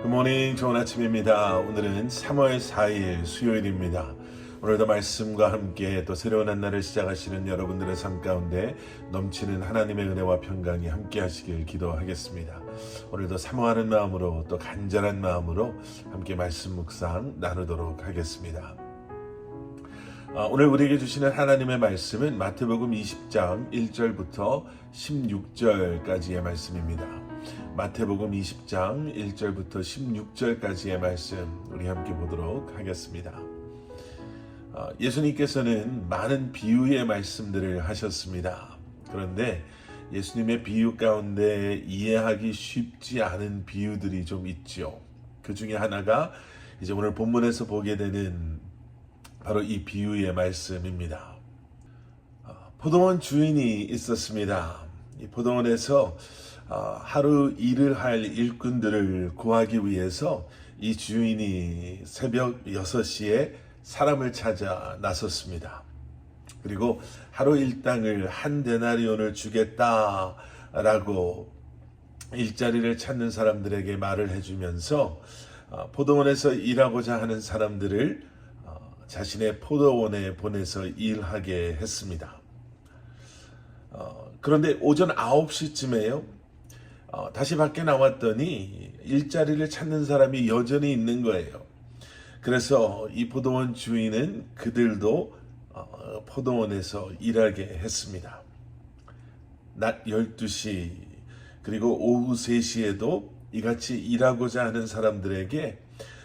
굿모닝, 좋은 아침입니다. 오늘은 3월 4일 수요일입니다. 오늘도 말씀과 함께 또 새로운 한 날을 시작하시는 여러분들의 삶 가운데 넘치는 하나님의 은혜와 평강이 함께 하시길 기도하겠습니다. 오늘도 사모하는 마음으로 또 간절한 마음으로 함께 말씀 묵상 나누도록 하겠습니다. 오늘 우리에게 주시는 하나님의 말씀은 마태복음 20장 1절부터 16절까지의 말씀입니다. 마태복음 20장 1절부터 16절까지의 말씀 우리 함께 보도록 하겠습니다. 예수님께서는 많은 비유의 말씀들을 하셨습니다. 그런데 예수님의 비유 가운데 이해하기 쉽지 않은 비유들이 좀 있죠. 그 중에 하나가 이제 오늘 본문에서 보게 되는 바로 이 비유의 말씀입니다. 포도원 주인이 있었습니다. 이 포도원에서 하루 일을 할 일꾼들을 구하기 위해서 이 주인이 새벽 6시에 사람을 찾아 나섰습니다. 그리고 하루 일당을 한 데나리온을 주겠다라고 일자리를 찾는 사람들에게 말을 해주면서 포도원에서 일하고자 하는 사람들을 자신의 포도원에 보내서 일하게 했습니다. 그런데 오전 9시쯤에요. 다시 밖에 나왔더니 일자리를 찾는 사람이 여전히 있는 거예요. 그래서 이 포도원 주인은 그들도 포도원에서 일하게 했습니다. 낮 12시 그리고 오후 3시에도 이같이 일하고자 하는 사람들에게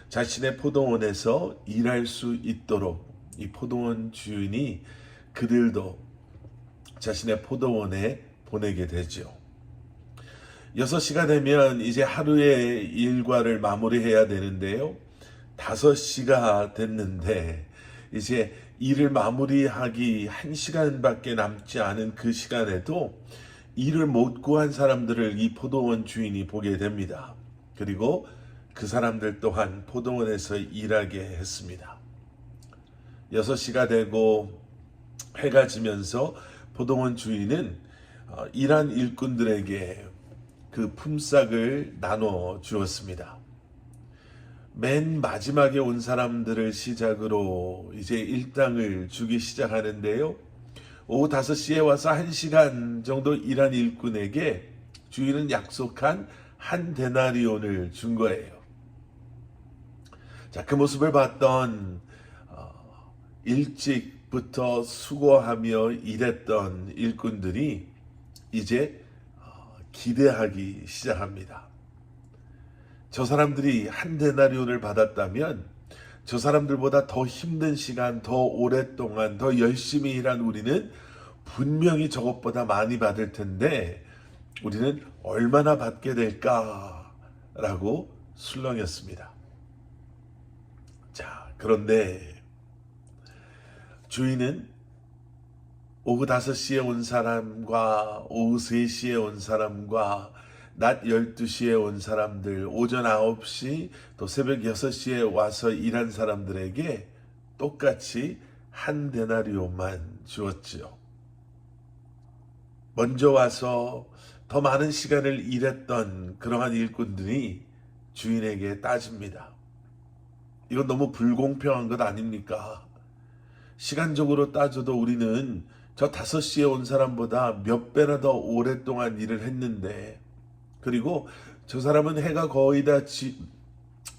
자신의 포도원에서 일할 수 있도록 이 포도원 주인이 그들도 자신의 포도원에 보내게 되죠. 6시가 되면 이제 하루의 일과를 마무리해야 되는데요. 5시가 됐는데 이제 일을 마무리하기 1시간밖에 남지 않은 그 시간에도 일을 못 구한 사람들을 이 포도원 주인이 보게 됩니다. 그리고 그 사람들 또한 포도원에서 일하게 했습니다. 6시가 되고 해가 지면서 포도원 주인은 일한 일꾼들에게 그 품삯을 나눠 주었습니다. 맨 마지막에 온 사람들을 시작으로 이제 일당을 주기 시작하는데요. 오후 5시에 와서 1시간 정도 일한 일꾼에게 주인은 약속한 한 데나리온을 준 거예요. 자, 그 모습을 봤던 일찍부터 수고하며 일했던 일꾼들이 이제 기대하기 시작합니다. 저 사람들이 한 데나리온을 받았다면 저 사람들보다 더 힘든 시간, 더 오랫동안, 더 열심히 일한 우리는 분명히 저것보다 많이 받을 텐데 우리는 얼마나 받게 될까라고 술렁였습니다. 자, 그런데 주인은 오후 5시에 온 사람과 오후 3시에 온 사람과 낮 12시에 온 사람들, 오전 9시 또 새벽 6시에 와서 일한 사람들에게 똑같이 한 데나리온만 주었지요. 먼저 와서 더 많은 시간을 일했던 그러한 일꾼들이 주인에게 따집니다. 이건 너무 불공평한 것 아닙니까? 시간적으로 따져도 우리는 저 5시에 온 사람보다 몇 배나 더 오랫동안 일을 했는데, 그리고 저 사람은 해가 거의 다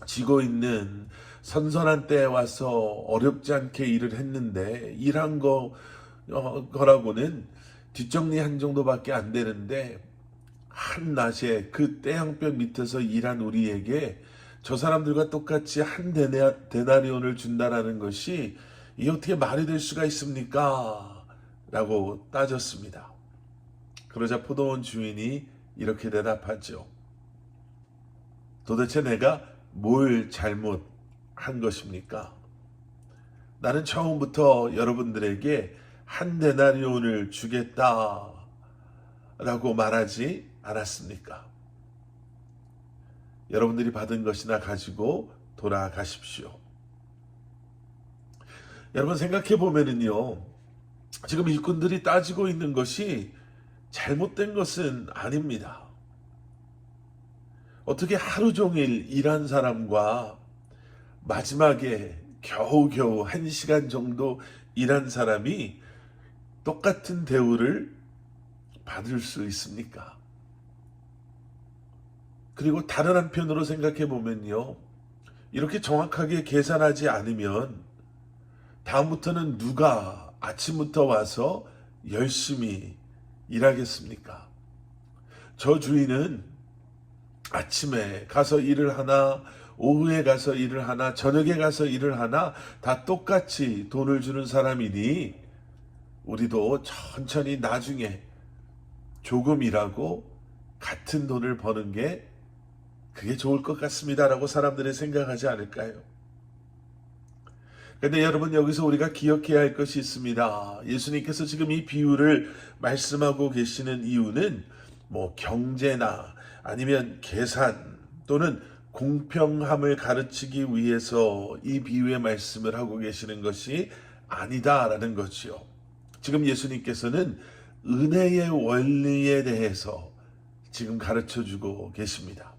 지고 있는 선선한 때에 와서 어렵지 않게 일을 했는데 일한 거라고는 뒷정리한 정도밖에 안 되는데 한낮에 그 태양볕 밑에서 일한 우리에게 저 사람들과 똑같이 한 데나리온을 준다라는 것이 이게 어떻게 말이 될 수가 있습니까? 라고 따졌습니다. 그러자 포도원 주인이 이렇게 대답하죠. 도대체 내가 뭘 잘못한 것입니까? 나는 처음부터 여러분들에게 한 데나리온을 주겠다라고 말하지 않았습니까? 여러분들이 받은 것이나 가지고 돌아가십시오. 여러분 생각해 보면은요, 지금 일꾼들이 따지고 있는 것이 잘못된 것은 아닙니다. 어떻게 하루 종일 일한 사람과 마지막에 겨우겨우 1시간 정도 일한 사람이 똑같은 대우를 받을 수 있습니까? 그리고 다른 한편으로 생각해 보면요. 이렇게 정확하게 계산하지 않으면 다음부터는 누가 아침부터 와서 열심히 일하겠습니까? 저 주인은 아침에 가서 일을 하나, 오후에 가서 일을 하나, 저녁에 가서 일을 하나 다 똑같이 돈을 주는 사람이니 우리도 천천히 나중에 조금 일하고 같은 돈을 버는 게 그게 좋을 것 같습니다라고 사람들이 생각하지 않을까요? 근데 여러분, 여기서 우리가 기억해야 할 것이 있습니다. 예수님께서 지금 이 비유를 말씀하고 계시는 이유는 경제나 아니면 계산 또는 공평함을 가르치기 위해서 이 비유의 말씀을 하고 계시는 것이 아니다라는 거지요. 지금 예수님께서는 은혜의 원리에 대해서 지금 가르쳐주고 계십니다.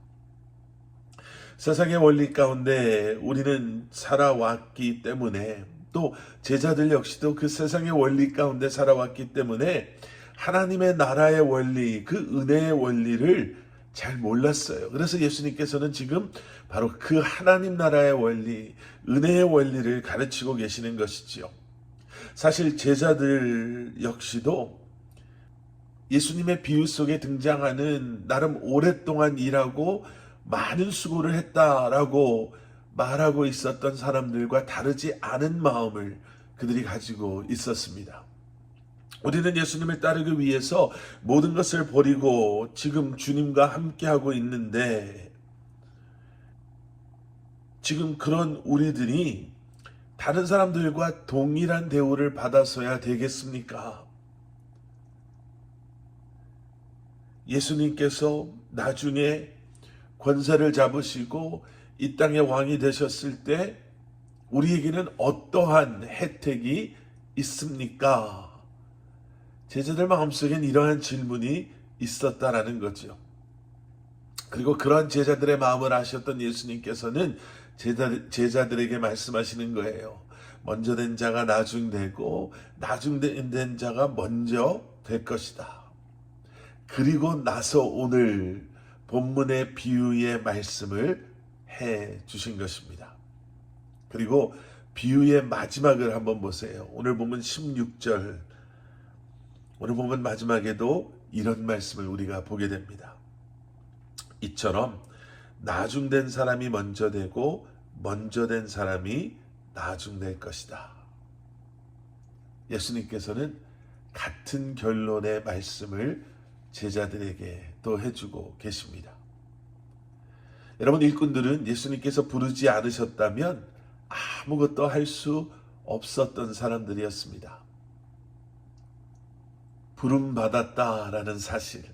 세상의 원리 가운데 우리는 살아왔기 때문에, 또 제자들 역시도 그 세상의 원리 가운데 살아왔기 때문에 하나님의 나라의 원리, 그 은혜의 원리를 잘 몰랐어요. 그래서 예수님께서는 지금 바로 그 하나님 나라의 원리, 은혜의 원리를 가르치고 계시는 것이지요. 사실 제자들 역시도 예수님의 비유 속에 등장하는 나름 오랫동안 일하고 많은 수고를 했다라고 말하고 있었던 사람들과 다르지 않은 마음을 그들이 가지고 있었습니다. 우리는 예수님을 따르기 위해서 모든 것을 버리고 지금 주님과 함께하고 있는데, 지금 그런 우리들이 다른 사람들과 동일한 대우를 받아서야 되겠습니까? 예수님께서 나중에 권세를 잡으시고 이 땅의 왕이 되셨을 때 우리에게는 어떠한 혜택이 있습니까? 제자들 마음속엔 이러한 질문이 있었다라는 거죠. 그리고 그러한 제자들의 마음을 아셨던 예수님께서는 제자들에게 말씀하시는 거예요. 먼저 된 자가 나중되고 나중된 자가 먼저 될 것이다. 그리고 나서 오늘 본문의 비유의 말씀을 해 주신 것입니다. 그리고 비유의 마지막을 한번 보세요. 오늘 보면 16절, 오늘 보면 마지막에도 이런 말씀을 우리가 보게 됩니다. 이처럼 나중된 사람이 먼저 되고 먼저 된 사람이 나중될 것이다. 예수님께서는 같은 결론의 말씀을 제자들에게 또 해주고 계십니다. 여러분, 일꾼들은 예수님께서 부르지 않으셨다면 아무것도 할 수 없었던 사람들이었습니다. 부름받았다라는 사실,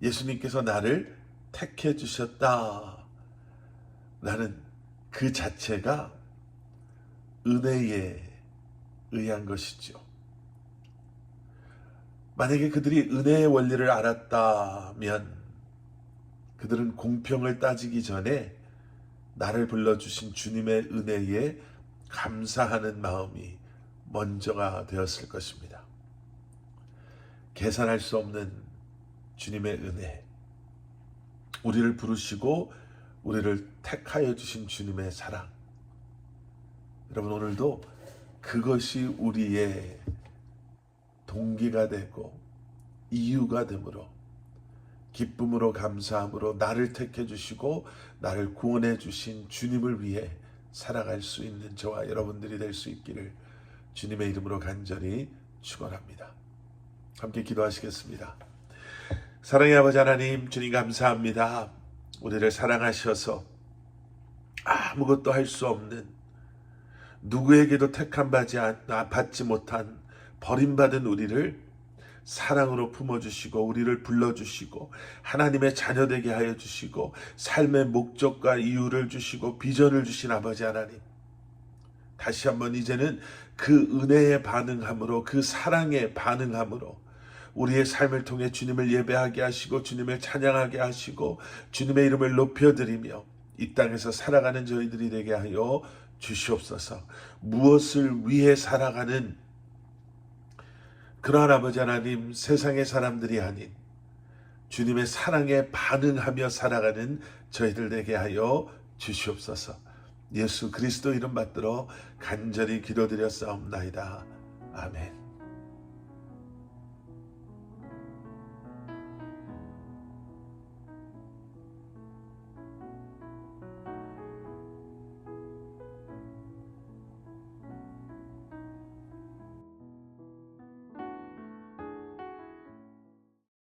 예수님께서 나를 택해 주셨다라는 그 자체가 은혜에 의한 것이죠. 만약에 그들이 은혜의 원리를 알았다면 그들은 공평을 따지기 전에 나를 불러주신 주님의 은혜에 감사하는 마음이 먼저가 되었을 것입니다. 계산할 수 없는 주님의 은혜, 우리를 부르시고 우리를 택하여 주신 주님의 사랑, 여러분, 오늘도 그것이 우리의 동기가 되고 이유가 되므로 기쁨으로 감사함으로 나를 택해 주시고 나를 구원해 주신 주님을 위해 살아갈 수 있는 저와 여러분들이 될 수 있기를 주님의 이름으로 간절히 축원합니다. 함께 기도하시겠습니다. 사랑의 아버지 하나님, 주님 감사합니다. 우리를 사랑하셔서 아무것도 할 수 없는, 누구에게도 택함 받지 못한 버림받은 우리를 사랑으로 품어주시고 우리를 불러주시고 하나님의 자녀되게 하여 주시고 삶의 목적과 이유를 주시고 비전을 주신 아버지 하나님, 다시 한번 이제는 그 은혜에 반응함으로, 그 사랑에 반응함으로 우리의 삶을 통해 주님을 예배하게 하시고 주님을 찬양하게 하시고 주님의 이름을 높여드리며 이 땅에서 살아가는 저희들이 되게 하여 주시옵소서. 무엇을 위해 살아가는 그러한 아버지 하나님, 세상의 사람들이 아닌 주님의 사랑에 반응하며 살아가는 저희들 되게 하여 주시옵소서. 예수 그리스도 이름 받들어 간절히 기도드렸사옵나이다. 아멘.